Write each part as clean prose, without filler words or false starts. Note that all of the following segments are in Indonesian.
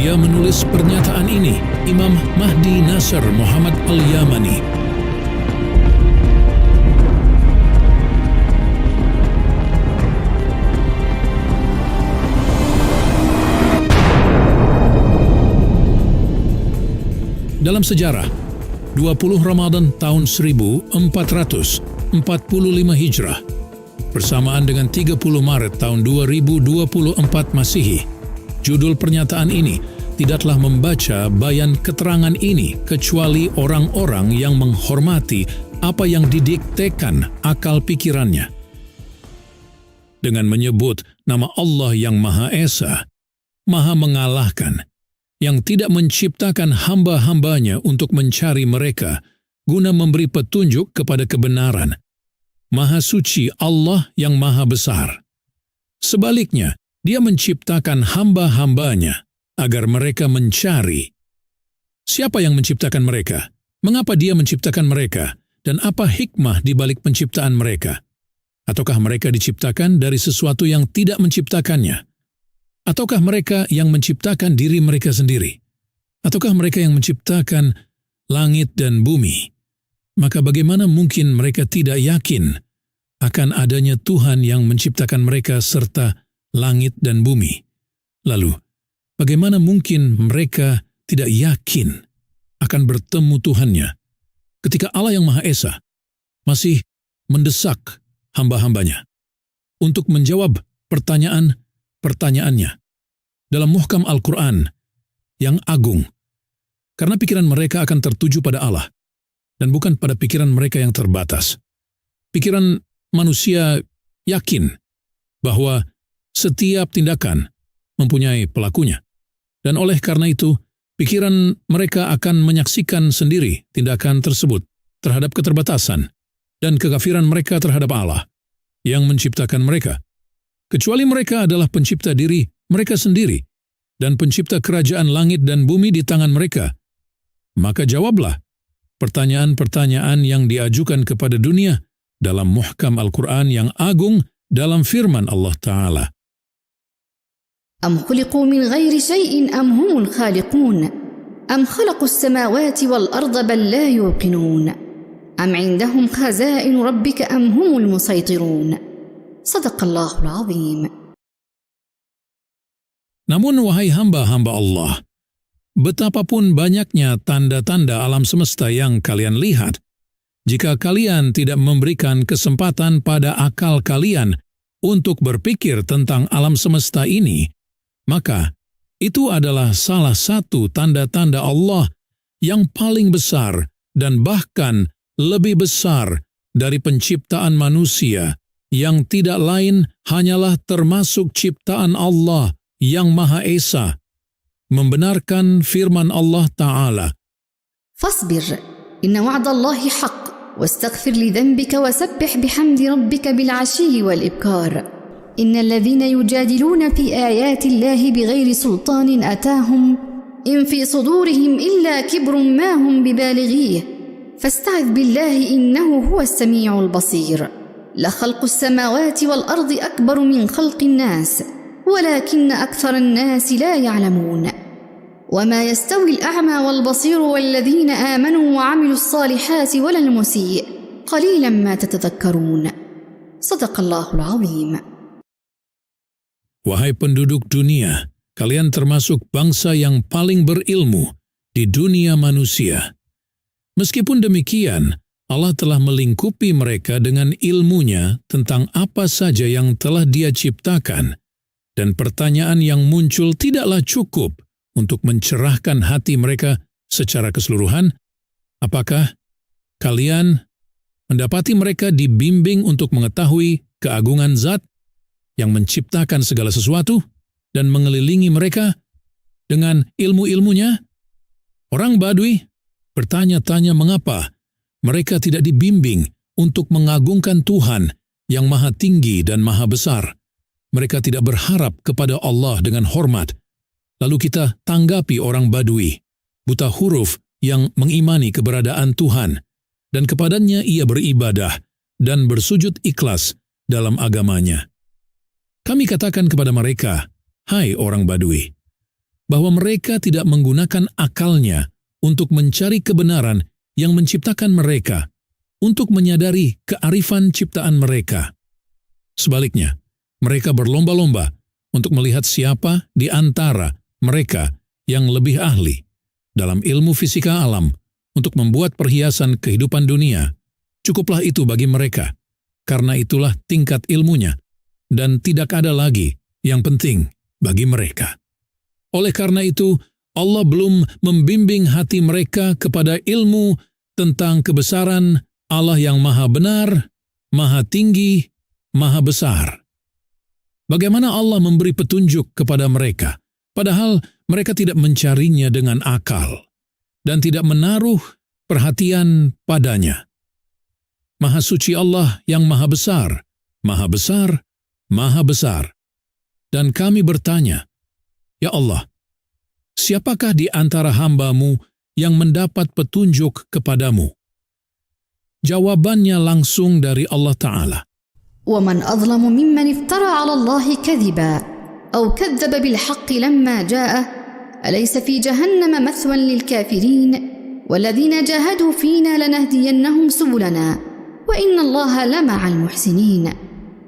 Ia menulis pernyataan ini, Imam Mahdi Nasr Muhammad Al-Yamani. Dalam sejarah, 20 Ramadan tahun 1445 Hijrah, bersamaan dengan 30 Maret tahun 2024 Masehi, judul pernyataan ini tidaklah membaca bayan keterangan ini kecuali orang-orang yang menghormati apa yang didiktekan akal pikirannya. Dengan menyebut nama Allah yang Maha Esa, Maha Mengalahkan, yang tidak menciptakan hamba-hambanya untuk mencari mereka guna memberi petunjuk kepada kebenaran. Maha suci Allah yang Maha Besar. Sebaliknya, Dia menciptakan hamba-hambanya agar mereka mencari. Siapa yang menciptakan mereka? Mengapa Dia menciptakan mereka? Dan apa hikmah di balik penciptaan mereka? Ataukah mereka diciptakan dari sesuatu yang tidak menciptakannya? Ataukah mereka yang menciptakan diri mereka sendiri? Ataukah mereka yang menciptakan langit dan bumi? Maka bagaimana mungkin mereka tidak yakin akan adanya Tuhan yang menciptakan mereka serta langit dan bumi? Lalu, bagaimana mungkin mereka tidak yakin akan bertemu Tuhannya ketika Allah yang Maha Esa masih mendesak hamba-hambanya untuk menjawab pertanyaannya dalam muhkam Al-Quran yang agung, karena pikiran mereka akan tertuju pada Allah dan bukan pada pikiran mereka yang terbatas. Pikiran manusia yakin bahwa setiap tindakan mempunyai pelakunya, dan oleh karena itu pikiran mereka akan menyaksikan sendiri tindakan tersebut terhadap keterbatasan dan kekafiran mereka terhadap Allah yang menciptakan mereka. Kecuali mereka adalah pencipta diri mereka sendiri dan pencipta kerajaan langit dan bumi di tangan mereka, maka jawablah pertanyaan-pertanyaan yang diajukan kepada dunia dalam muhkam Al-Quran yang agung dalam firman Allah Ta'ala. أم خلقوا من غير شيء أم هم الخالقون أم خلقوا السماوات والأرض بل لا يوقنون أم عندهم خزائن ربك أم هم المسيطرون صدق الله العظيم. Namun wahai hamba-hamba Allah, betapapun banyaknya tanda-tanda alam semesta yang kalian lihat, jika kalian tidak memberikan kesempatan pada akal kalian untuk berpikir tentang alam semesta ini, maka itu adalah salah satu tanda-tanda Allah yang paling besar dan bahkan lebih besar dari penciptaan manusia, yang tidak lain hanyalah termasuk ciptaan Allah yang Maha Esa, membenarkan firman Allah Ta'ala. فاصبر إن وعد الله حق واستغفر لذنبك وسبح بحمد ربك بالعشي والإبكار إن الذين يجادلون في آيات الله بغير سلطان أتاهم إن في صدورهم إلا كبر ما هم ببالغيه فاستعذ بالله إنه هو السميع البصير لخلق السماوات والأرض أكبر من خلق الناس ولكن أكثر الناس لا يعلمون وما يستوي الأعمى والبصير والذين آمنوا وعملوا الصالحات ولا المسيء قليلا ما تتذكرون صدق الله العظيم. Wahai penduduk dunia, kalian termasuk bangsa yang paling berilmu di dunia manusia. Meskipun demikian, Allah telah melingkupi mereka dengan ilmunya tentang apa saja yang telah Dia ciptakan, dan pertanyaan yang muncul tidaklah cukup untuk mencerahkan hati mereka secara keseluruhan. Apakah kalian mendapati mereka dibimbing untuk mengetahui keagungan Zat yang menciptakan segala sesuatu dan mengelilingi mereka dengan ilmu-ilmunya? Orang Badui bertanya-tanya mengapa mereka tidak dibimbing untuk mengagungkan Tuhan yang Maha Tinggi dan Maha Besar. Mereka tidak berharap kepada Allah dengan hormat. Lalu kita tanggapi orang Badui, buta huruf yang mengimani keberadaan Tuhan, dan kepadanya ia beribadah dan bersujud ikhlas dalam agamanya. Kami katakan kepada mereka, hai orang Badui, bahwa mereka tidak menggunakan akalnya untuk mencari kebenaran yang menciptakan mereka, untuk menyadari kearifan ciptaan mereka. Sebaliknya, mereka berlomba-lomba untuk melihat siapa di antara mereka yang lebih ahli dalam ilmu fisika alam untuk membuat perhiasan kehidupan dunia. Cukuplah itu bagi mereka, karena itulah tingkat ilmunya, dan tidak ada lagi yang penting bagi mereka. Oleh karena itu, Allah belum membimbing hati mereka kepada ilmu tentang kebesaran Allah yang maha benar, maha tinggi, maha besar. Bagaimana Allah memberi petunjuk kepada mereka, padahal mereka tidak mencarinya dengan akal dan tidak menaruh perhatian padanya. Maha suci Allah yang maha besar, maha besar, maha besar. Dan kami bertanya, Ya Allah, siapakah di antara hamba-Mu yang mendapat petunjuk kepadamu? Jawabannya langsung dari Allah Ta'ala. ومن أظلم ممن افترى على الله كذبا أو كذب بالحق لما جاءه أليس في جهنم مثوى للكافرين والذين جاهدوا فينا لنهدينهم سبلنا وإن الله لمع المحسنين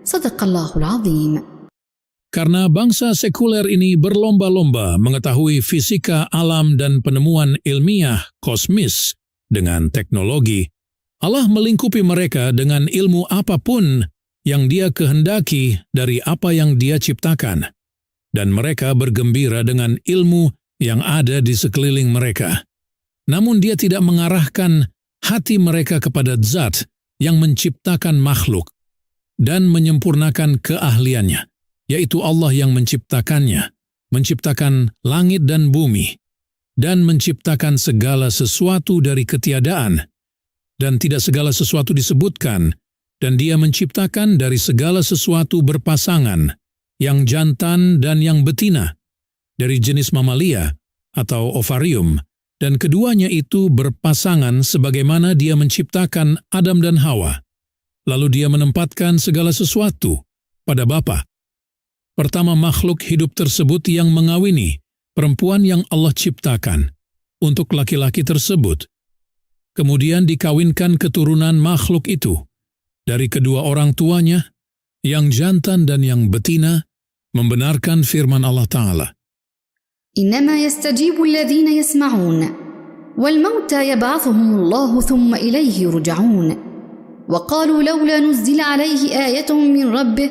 صدق الله العظيم. Karena bangsa sekuler ini berlomba-lomba mengetahui fisika alam dan penemuan ilmiah kosmis dengan teknologi, Allah melingkupi mereka dengan ilmu apapun yang Dia kehendaki dari apa yang Dia ciptakan, dan mereka bergembira dengan ilmu yang ada di sekeliling mereka. Namun Dia tidak mengarahkan hati mereka kepada Zat yang menciptakan makhluk dan menyempurnakan keahliannya, yaitu Allah yang menciptakannya, menciptakan langit dan bumi, dan menciptakan segala sesuatu dari ketiadaan, dan tidak segala sesuatu disebutkan, dan Dia menciptakan dari segala sesuatu berpasangan, yang jantan dan yang betina, dari jenis mamalia atau ovarium, dan keduanya itu berpasangan sebagaimana Dia menciptakan Adam dan Hawa. Lalu Dia menempatkan segala sesuatu pada Bapa. Pertama makhluk hidup tersebut yang mengawini perempuan yang Allah ciptakan untuk laki-laki tersebut. Kemudian dikawinkan keturunan makhluk itu dari kedua orang tuanya, yang jantan dan yang betina, membenarkan firman Allah Ta'ala. إنما يستجيب الذين يسمعون والموتى يبعثهم الله ثم إليه يرجعون وقالوا لولا نزل عليه آية من ربه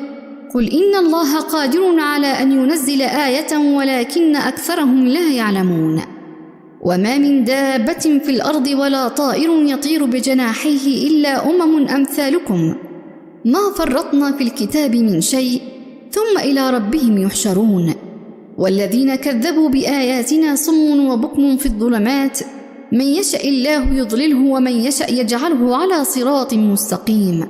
قل إن الله قادر على أن ينزل آية ولكن أكثرهم لا يعلمون وما من دابة في الأرض ولا طائر يطير بجناحيه إلا أمثالكم ما فرطنا في الكتاب من شيء ثم إلى ربهم يحشرون والذين كذبوا بآياتنا صم وبكم في الظلمات من يشأ الله يضلله ومن يشأ يجعله على صراط مستقيم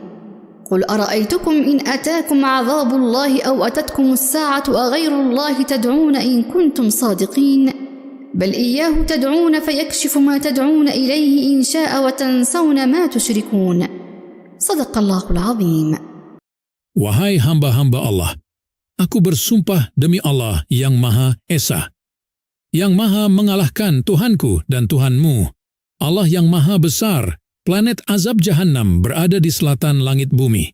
قل أرأيتكم إن أتاكم عذاب الله أو أتتكم الساعة أغير الله تدعون إن كنتم صادقين بل إياه تدعون فيكشف ما تدعون إليه إن شاء وتنسون ما تشركون صدق الله العظيم. Wahai hamba-hamba Allah, aku bersumpah demi Allah yang Maha Esa, yang Maha mengalahkan Tuhanku dan Tuhanmu, Allah yang Maha Besar. Planet azab Jahannam berada di selatan langit bumi.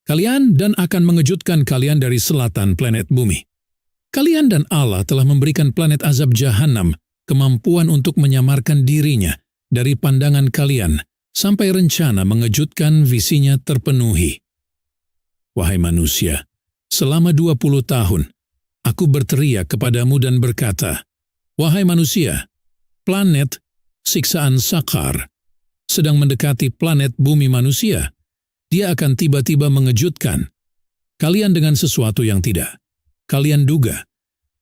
Kalian dan akan mengejutkan kalian dari selatan planet bumi. Kalian dan Allah telah memberikan planet azab Jahannam kemampuan untuk menyamarkan dirinya dari pandangan kalian sampai rencana mengejutkan visinya terpenuhi. Wahai manusia, selama 20 tahun, aku berteriak kepadamu dan berkata, Wahai manusia, planet siksaan Sakar sedang mendekati planet bumi manusia. Dia akan tiba-tiba mengejutkan kalian dengan sesuatu yang tidak kalian duga,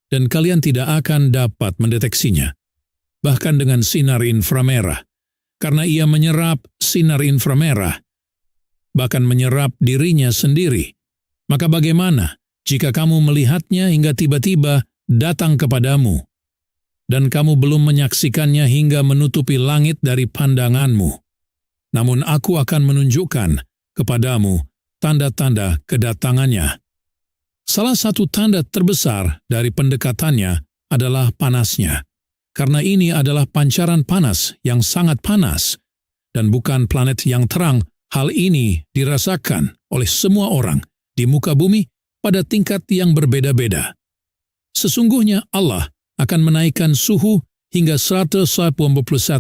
dan kalian tidak akan dapat mendeteksinya, bahkan dengan sinar inframerah, karena ia menyerap sinar inframerah, bahkan menyerap dirinya sendiri. Maka bagaimana jika kamu melihatnya hingga tiba-tiba datang kepadamu, dan kamu belum menyaksikannya hingga menutupi langit dari pandanganmu? Namun aku akan menunjukkan kepadamu tanda-tanda kedatangannya. Salah satu tanda terbesar dari pendekatannya adalah panasnya. Karena ini adalah pancaran panas yang sangat panas dan bukan planet yang terang. Hal ini dirasakan oleh semua orang di muka bumi pada tingkat yang berbeda-beda. Sesungguhnya Allah akan menaikkan suhu hingga 181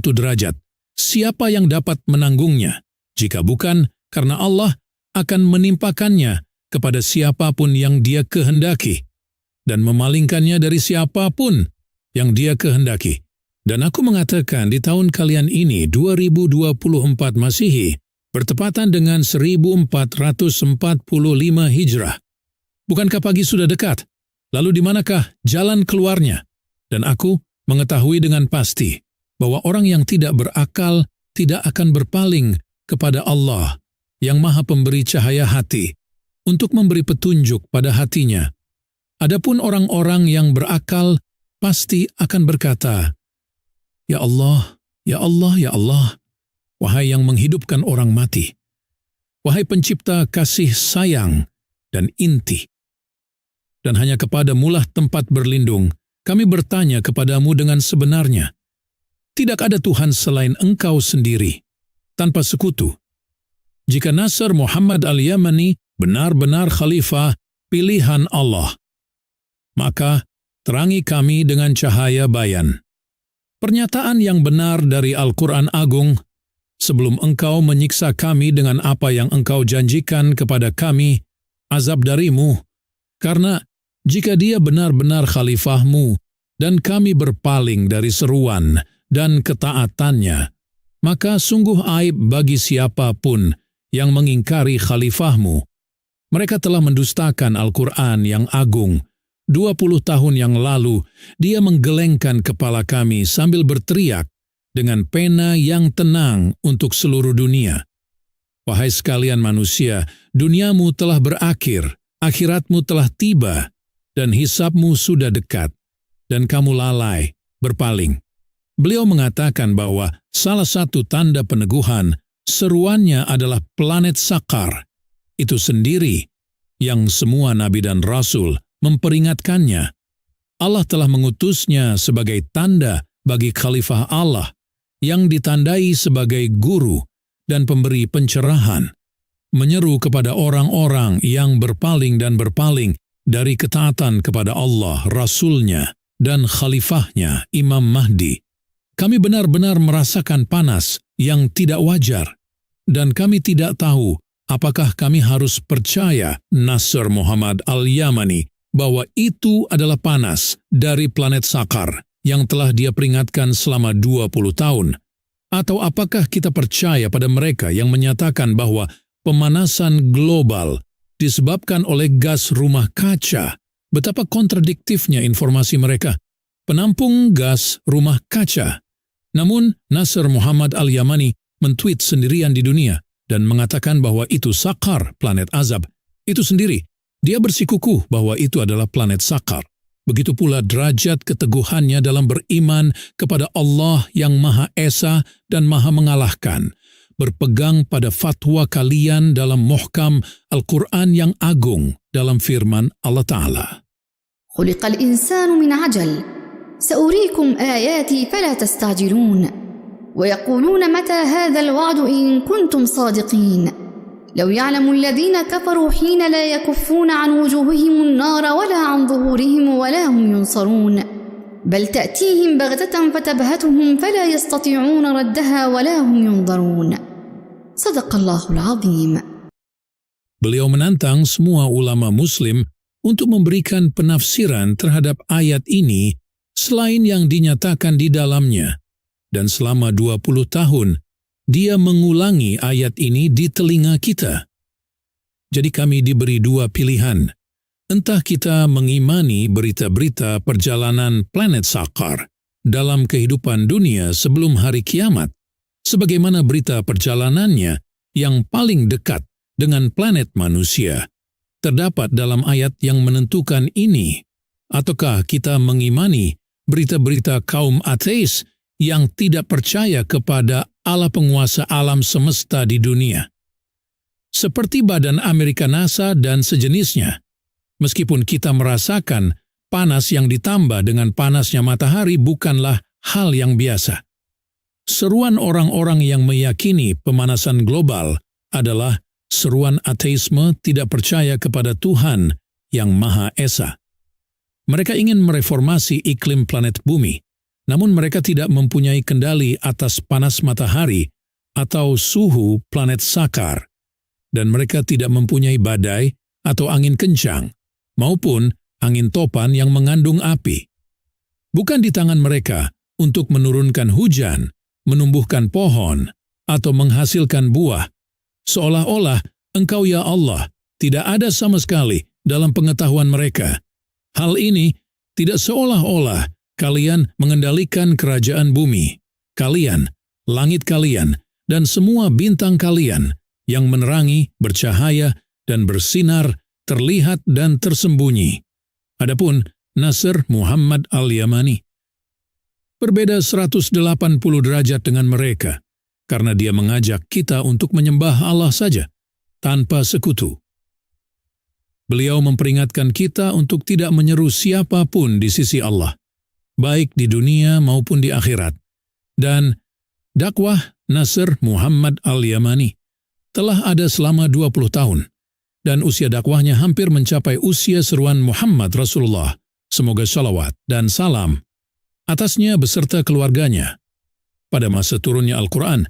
derajat. Siapa yang dapat menanggungnya? Jika bukan, karena Allah akan menimpakannya kepada siapapun yang Dia kehendaki dan memalingkannya dari siapapun yang Dia kehendaki. Dan aku mengatakan di tahun kalian ini 2024 Masehi bertepatan dengan 1445 Hijrah. Bukankah pagi sudah dekat? Lalu di manakah jalan keluarnya? Dan aku mengetahui dengan pasti bahwa orang yang tidak berakal tidak akan berpaling kepada Allah yang Maha Pemberi cahaya hati untuk memberi petunjuk pada hatinya. Adapun orang-orang yang berakal pasti akan berkata, "Ya Allah, ya Allah, ya Allah, wahai yang menghidupkan orang mati, wahai pencipta kasih sayang dan inti. Dan hanya kepadamulah tempat berlindung, kami bertanya kepadamu dengan sebenarnya. Tidak ada Tuhan selain Engkau sendiri, tanpa sekutu. Jika Nasr Muhammad al-Yamani benar-benar khalifah pilihan Allah, maka terangi kami dengan cahaya bayan. Pernyataan yang benar dari Al-Quran Agung, sebelum Engkau menyiksa kami dengan apa yang Engkau janjikan kepada kami, azab darimu, karena jika Dia benar-benar khalifahmu dan kami berpaling dari seruan dan ketaatannya, maka sungguh aib bagi siapapun yang mengingkari khalifahmu. Mereka telah mendustakan Al-Quran yang agung. 20 tahun yang lalu, Dia menggelengkan kepala kami sambil berteriak dengan pena yang tenang untuk seluruh dunia. Wahai sekalian manusia, duniamu telah berakhir, akhiratmu telah tiba, dan hisabmu sudah dekat, dan kamu lalai, berpaling." Beliau mengatakan bahwa salah satu tanda peneguhan seruannya adalah planet Sakar. Itu sendiri yang semua nabi dan rasul memperingatkannya. Allah telah mengutusnya sebagai tanda bagi khalifah Allah yang ditandai sebagai guru dan pemberi pencerahan, menyeru kepada orang-orang yang berpaling dan berpaling dari ketaatan kepada Allah, Rasulnya, dan khalifahnya, Imam Mahdi. Kami benar-benar merasakan panas yang tidak wajar, dan kami tidak tahu apakah kami harus percaya Nasr Muhammad al-Yamani bahwa itu adalah panas dari planet Sakar yang telah dia peringatkan selama 20 tahun, atau apakah kita percaya pada mereka yang menyatakan bahwa pemanasan global disebabkan oleh gas rumah kaca. Betapa kontradiktifnya informasi mereka. Penampung gas rumah kaca. Namun, Nasr Muhammad al-Yamani mentweet sendirian di dunia dan mengatakan bahwa itu Sakar, planet azab. Itu sendiri. Dia bersikukuh bahwa itu adalah planet Sakar. Begitu pula derajat keteguhannya dalam beriman kepada Allah yang Maha Esa dan Maha Mengalahkan, berpegang pada fatwa kalian dalam muhkam Al-Quran yang agung dalam firman Allah Ta'ala. خلق الإنسان من عجل سأريكم آياتي فلا تستعجلون ويقولون متى هذا الوعد إن كنتم صادقين لو يعلم الذين كفروا حين لا يكفون عن وجوههم النار ولا عن ظهورهم ولا هم ينصرون بل تأتيهم بغتة فتبهتهم فلا يستطيعون ردها ولا هم ينظرون صدق الله العظيم. Beliau menantang semua ulama muslim untuk memberikan penafsiran terhadap ayat ini selain yang dinyatakan di dalamnya. Dan selama 20 tahun, dia mengulangi ayat ini di telinga kita. Jadi kami diberi dua pilihan. Entah kita mengimani berita-berita perjalanan planet Sakar dalam kehidupan dunia sebelum hari kiamat, sebagaimana berita perjalanannya yang paling dekat dengan planet manusia terdapat dalam ayat yang menentukan ini, ataukah kita mengimani berita-berita kaum ateis yang tidak percaya kepada Allah penguasa alam semesta di dunia, seperti Badan Amerika NASA dan sejenisnya. Meskipun kita merasakan panas yang ditambah dengan panasnya matahari bukanlah hal yang biasa. Seruan orang-orang yang meyakini pemanasan global adalah seruan ateisme tidak percaya kepada Tuhan yang Maha Esa. Mereka ingin mereformasi iklim planet bumi, namun mereka tidak mempunyai kendali atas panas matahari atau suhu planet Sakar, dan mereka tidak mempunyai badai atau angin kencang, maupun angin topan yang mengandung api. Bukan di tangan mereka untuk menurunkan hujan, menumbuhkan pohon, atau menghasilkan buah. Seolah-olah Engkau ya Allah tidak ada sama sekali dalam pengetahuan mereka. Hal ini tidak seolah-olah kalian mengendalikan kerajaan bumi, kalian, langit kalian, dan semua bintang kalian yang menerangi, bercahaya, dan bersinar, terlihat dan tersembunyi. Adapun Nasr Muhammad Al-Yamani berbeda 180 derajat dengan mereka, karena dia mengajak kita untuk menyembah Allah saja, tanpa sekutu. Beliau memperingatkan kita untuk tidak menyeru siapapun di sisi Allah, baik di dunia maupun di akhirat. Dan dakwah Nasr Muhammad Al-Yamani telah ada selama 20 tahun, dan usia dakwahnya hampir mencapai usia seruan Muhammad Rasulullah, semoga salawat dan salam atasnya beserta keluarganya. Pada masa turunnya Al-Quran,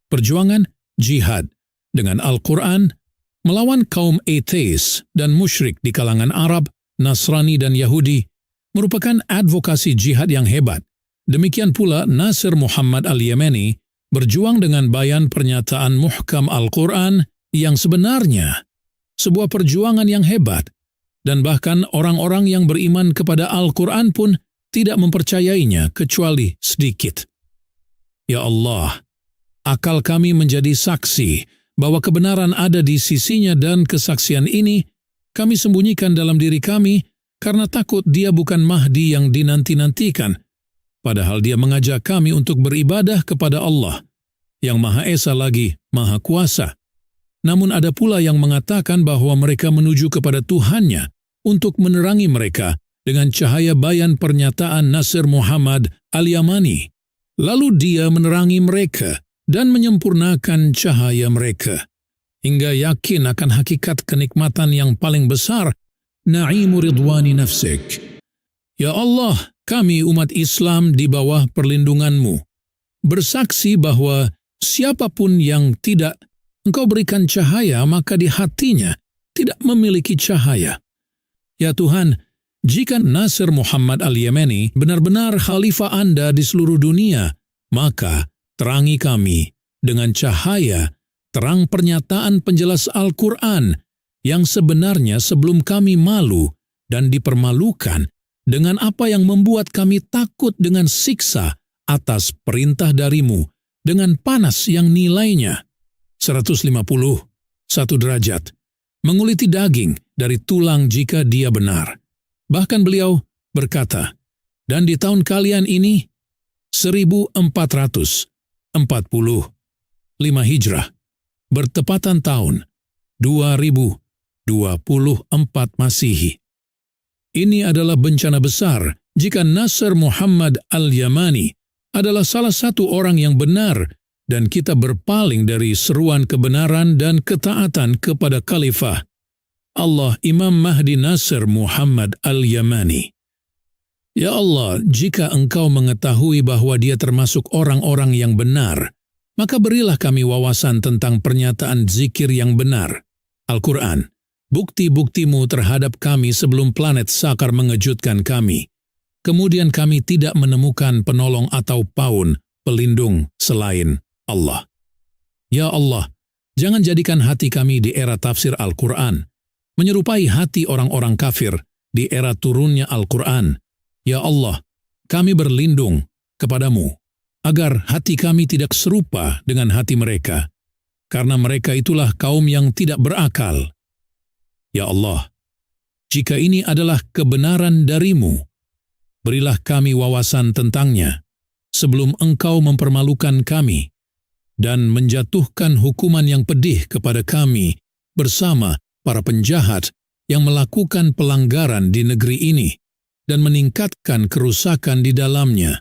perjuangan jihad dengan Al-Quran melawan kaum ateis dan musyrik di kalangan Arab, Nasrani dan Yahudi merupakan advokasi jihad yang hebat. Demikian pula Nasr Muhammad Al-Yamani berjuang dengan bayan pernyataan muhkam Al-Quran yang sebenarnya sebuah perjuangan yang hebat, dan bahkan orang-orang yang beriman kepada Al-Quran pun tidak mempercayainya kecuali sedikit. Ya Allah, akal kami menjadi saksi bahwa kebenaran ada di sisinya, dan kesaksian ini kami sembunyikan dalam diri kami karena takut dia bukan Mahdi yang dinanti-nantikan, padahal dia mengajak kami untuk beribadah kepada Allah yang Maha Esa lagi Maha Kuasa. Namun ada pula yang mengatakan bahwa mereka menuju kepada Tuhannya untuk menerangi mereka dengan cahaya bayan pernyataan Nasr Muhammad Al-Yamani. Lalu dia menerangi mereka dan menyempurnakan cahaya mereka, hingga yakin akan hakikat kenikmatan yang paling besar, na'imu ridwani nafsik. Ya Allah, kami umat Islam di bawah perlindungan-Mu, bersaksi bahwa siapapun yang tidak Engkau berikan cahaya, maka di hatinya tidak memiliki cahaya. Ya Tuhan, jika Nasr Muhammad Al-Yamani benar-benar khalifah Anda di seluruh dunia, maka terangi kami dengan cahaya terang pernyataan penjelas Al-Quran yang sebenarnya sebelum kami malu dan dipermalukan dengan apa yang membuat kami takut dengan siksa atas perintah darimu dengan panas yang nilainya 150 derajat, menguliti daging dari tulang jika dia benar. Bahkan beliau berkata, dan di tahun kalian ini 1445 Hijrah, bertepatan tahun 2024 Masehi. Ini adalah bencana besar jika Nasr Muhammad Al-Yamani adalah salah satu orang yang benar dan kita berpaling dari seruan kebenaran dan ketaatan kepada Khalifah Allah Imam Mahdi Nasr Muhammad Al-Yamani. Ya Allah, jika Engkau mengetahui bahwa dia termasuk orang-orang yang benar, maka berilah kami wawasan tentang pernyataan zikir yang benar, Al-Quran, bukti-buktimu terhadap kami sebelum planet Sakar mengejutkan kami. Kemudian kami tidak menemukan penolong atau paun pelindung selain Allah. Ya Allah, jangan jadikan hati kami di era tafsir Al-Quran menyerupai hati orang-orang kafir di era turunnya Al-Quran. Ya Allah, kami berlindung kepadamu agar hati kami tidak serupa dengan hati mereka, karena mereka itulah kaum yang tidak berakal. Ya Allah, jika ini adalah kebenaran darimu, berilah kami wawasan tentangnya sebelum Engkau mempermalukan kami dan menjatuhkan hukuman yang pedih kepada kami bersama para penjahat yang melakukan pelanggaran di negeri ini. dan meningkatkan kerusakan di dalamnya.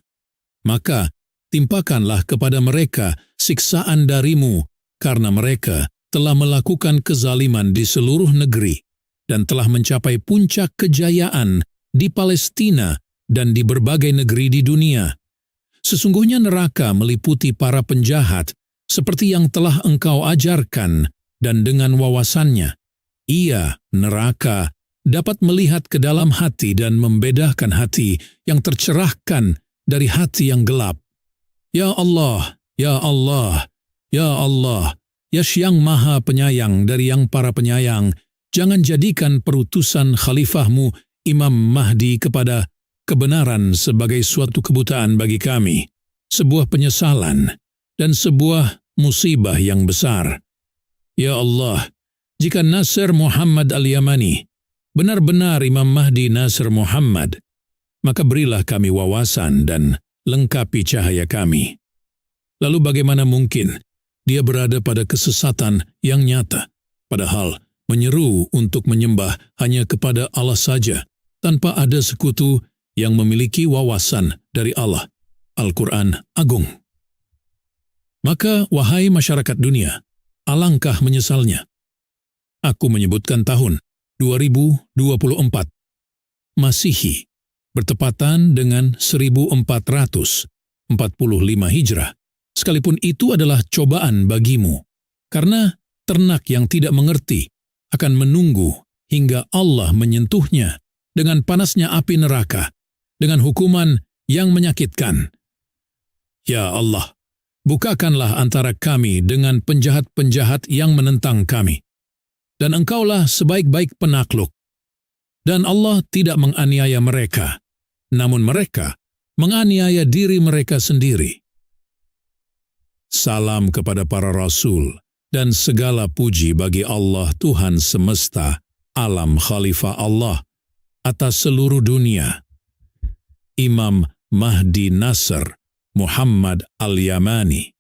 Maka timpakanlah kepada mereka siksaan darimu, karena mereka telah melakukan kezaliman di seluruh negeri dan telah mencapai puncak kejayaan di Palestina dan di berbagai negeri di dunia. Sesungguhnya neraka meliputi para penjahat seperti yang telah engkau ajarkan, dan dengan wawasannya, ia, neraka, dapat melihat ke dalam hati dan membedakan hati yang tercerahkan dari hati yang gelap. Ya Allah, ya Allah, ya Allah, ya Yang Maha Penyayang dari yang para penyayang, jangan jadikan perutusan khalifahmu Imam Mahdi kepada kebenaran sebagai suatu kebutaan bagi kami, sebuah penyesalan, dan sebuah musibah yang besar. Ya Allah, jika Nasr Muhammad al-Yamani benar-benar Imam Mahdi Nasr Muhammad, maka berilah kami wawasan dan lengkapi cahaya kami. Lalu bagaimana mungkin dia berada pada kesesatan yang nyata, padahal menyeru untuk menyembah hanya kepada Allah saja, tanpa ada sekutu yang memiliki wawasan dari Allah, Al-Quran Agung. Maka, wahai masyarakat dunia, alangkah menyesalnya. Aku menyebutkan tahun 2024 Masihi bertepatan dengan 1445 Hijrah, sekalipun itu adalah cobaan bagimu, karena ternak yang tidak mengerti akan menunggu hingga Allah menyentuhnya dengan panasnya api neraka, dengan hukuman yang menyakitkan. Ya Allah, bukakanlah antara kami dengan penjahat-penjahat yang menentang kami, dan Engkaulah sebaik-baik penakluk. Dan Allah tidak menganiaya mereka, namun mereka menganiaya diri mereka sendiri. Salam kepada para rasul, dan segala puji bagi Allah Tuhan semesta, alam khalifah Allah, atas seluruh dunia. Imam Mahdi Nasr Muhammad al-Yamani.